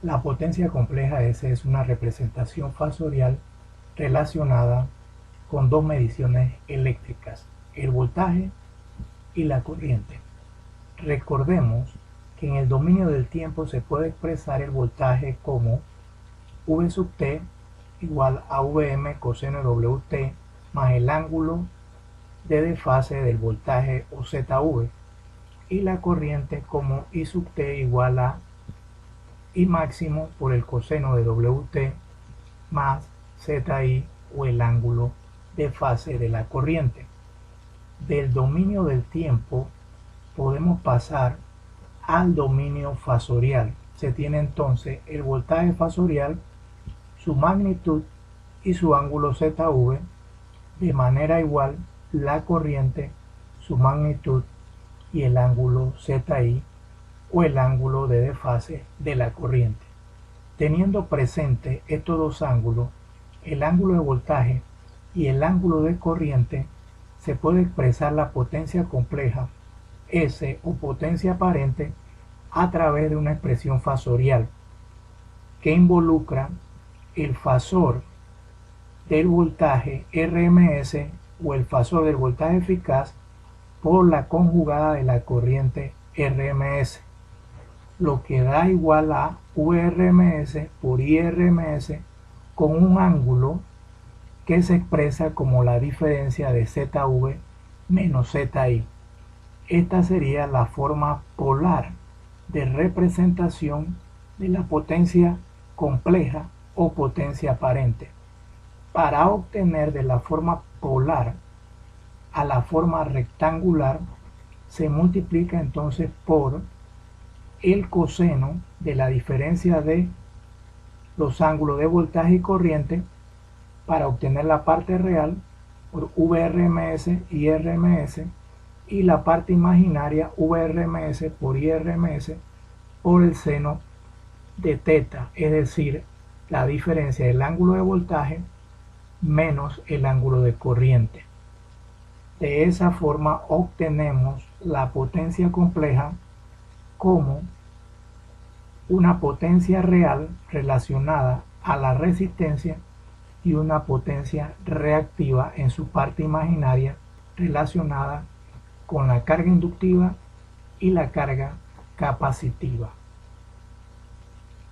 La potencia compleja S es una representación fasorial relacionada con dos mediciones eléctricas, el voltaje y la corriente. Recordemos que en el dominio del tiempo se puede expresar el voltaje como V sub t igual a Vm coseno de Wt más el ángulo de desfase del voltaje o ZV, y la corriente como I sub t igual a I máximo por el coseno de Wt más Zi o el ángulo de fase de la corriente. Del dominio del tiempo podemos pasar al dominio fasorial. Se tiene entonces el voltaje fasorial, su magnitud y su ángulo ZV, de manera igual la corriente, su magnitud y el ángulo ZI o el ángulo de desfase de la corriente. Teniendo presente estos dos ángulos, el ángulo de voltaje y el ángulo de corriente, se puede expresar la potencia compleja S o potencia aparente a través de una expresión fasorial que involucra el fasor del voltaje RMS o el fasor del voltaje eficaz por la conjugada de la corriente RMS, lo que da igual a VRMS por IRMS con un ángulo que se expresa como la diferencia de ZV menos ZI. Esta sería la forma polar de representación de la potencia compleja o potencia aparente. Para obtener de la forma polar a la forma rectangular, se multiplica entonces por el coseno de la diferencia de los ángulos de voltaje y corriente para obtener la parte real por VRMS y IRMS, y la parte imaginaria VRMS por IRMS por el seno de teta, es decir, la diferencia del ángulo de voltaje menos el ángulo de corriente. De esa forma obtenemos la potencia compleja como una potencia real relacionada a la resistencia y una potencia reactiva en su parte imaginaria relacionada con la carga inductiva y la carga capacitiva.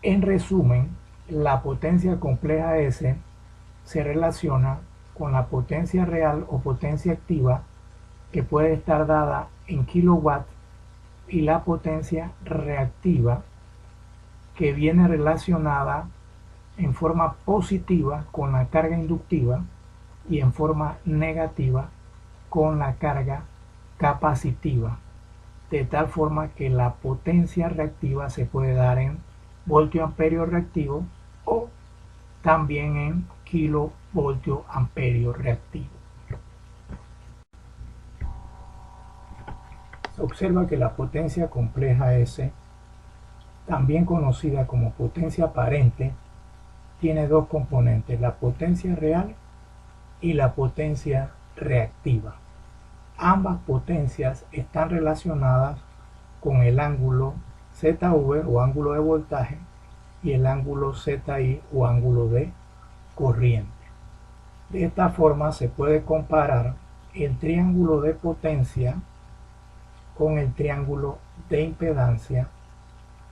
En resumen, la potencia compleja S se relaciona con la potencia real o potencia activa, que puede estar dada en kilowatts, y la potencia reactiva, que viene relacionada en forma positiva con la carga inductiva y en forma negativa con la carga capacitiva, de tal forma que la potencia reactiva se puede dar en voltio amperio reactivo o también en kilovoltio amperio reactivo. Se observa que la potencia compleja S, también conocida como potencia aparente, tiene dos componentes, la potencia real y la potencia reactiva. Ambas potencias están relacionadas con el ángulo ZV o ángulo de voltaje y el ángulo ZI o ángulo de corriente. De esta forma se puede comparar el triángulo de potencia con el triángulo de impedancia,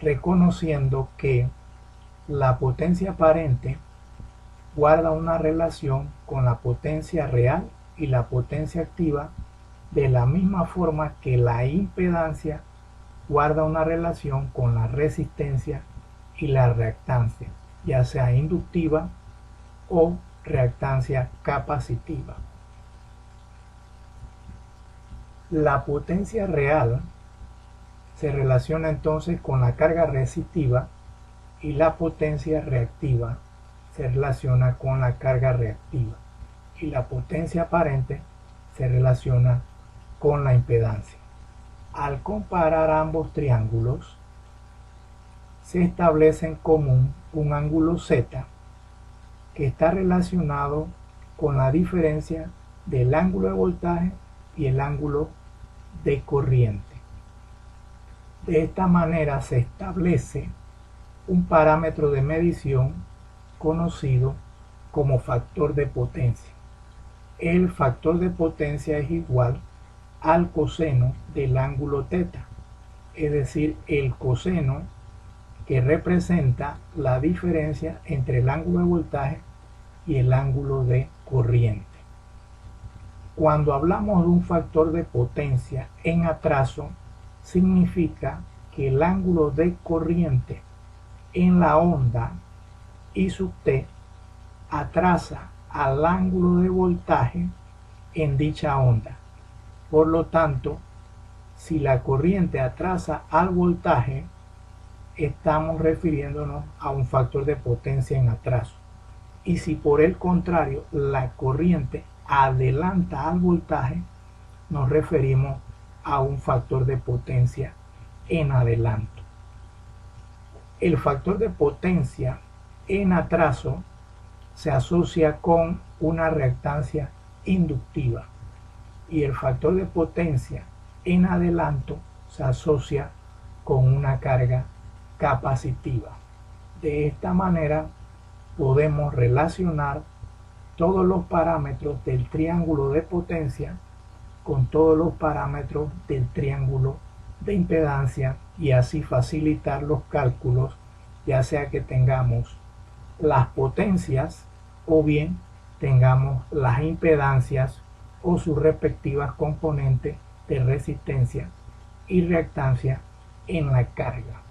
reconociendo que la potencia aparente guarda una relación con la potencia real y la potencia activa, de la misma forma que la impedancia guarda una relación con la resistencia y la reactancia, ya sea inductiva o reactancia capacitiva. La potencia real se relaciona entonces con la carga resistiva y la potencia reactiva se relaciona con la carga reactiva, y la potencia aparente se relaciona con la impedancia. Al comparar ambos triángulos, se establece en común un ángulo Z que está relacionado con la diferencia del ángulo de voltaje y el ángulo de corriente. De esta manera se establece un parámetro de medición conocido como factor de potencia. El factor de potencia es igual al coseno del ángulo θ, es decir, el coseno que representa la diferencia entre el ángulo de voltaje y el ángulo de corriente. Cuando hablamos de un factor de potencia en atraso, significa que el ángulo de corriente en la onda I sub t atrasa al ángulo de voltaje en dicha onda. Por lo tanto, si la corriente atrasa al voltaje, estamos refiriéndonos a un factor de potencia en atraso. Y si por el contrario la corriente adelanta al voltaje, nos referimos a un factor de potencia en adelanto. El factor de potencia en atraso se asocia con una reactancia inductiva y el factor de potencia en adelanto se asocia con una carga capacitiva. De esta manera podemos relacionar todos los parámetros del triángulo de potencia con todos los parámetros del triángulo de impedancia y así facilitar los cálculos, ya sea que tengamos las potencias o bien tengamos las impedancias o sus respectivas componentes de resistencia y reactancia en la carga.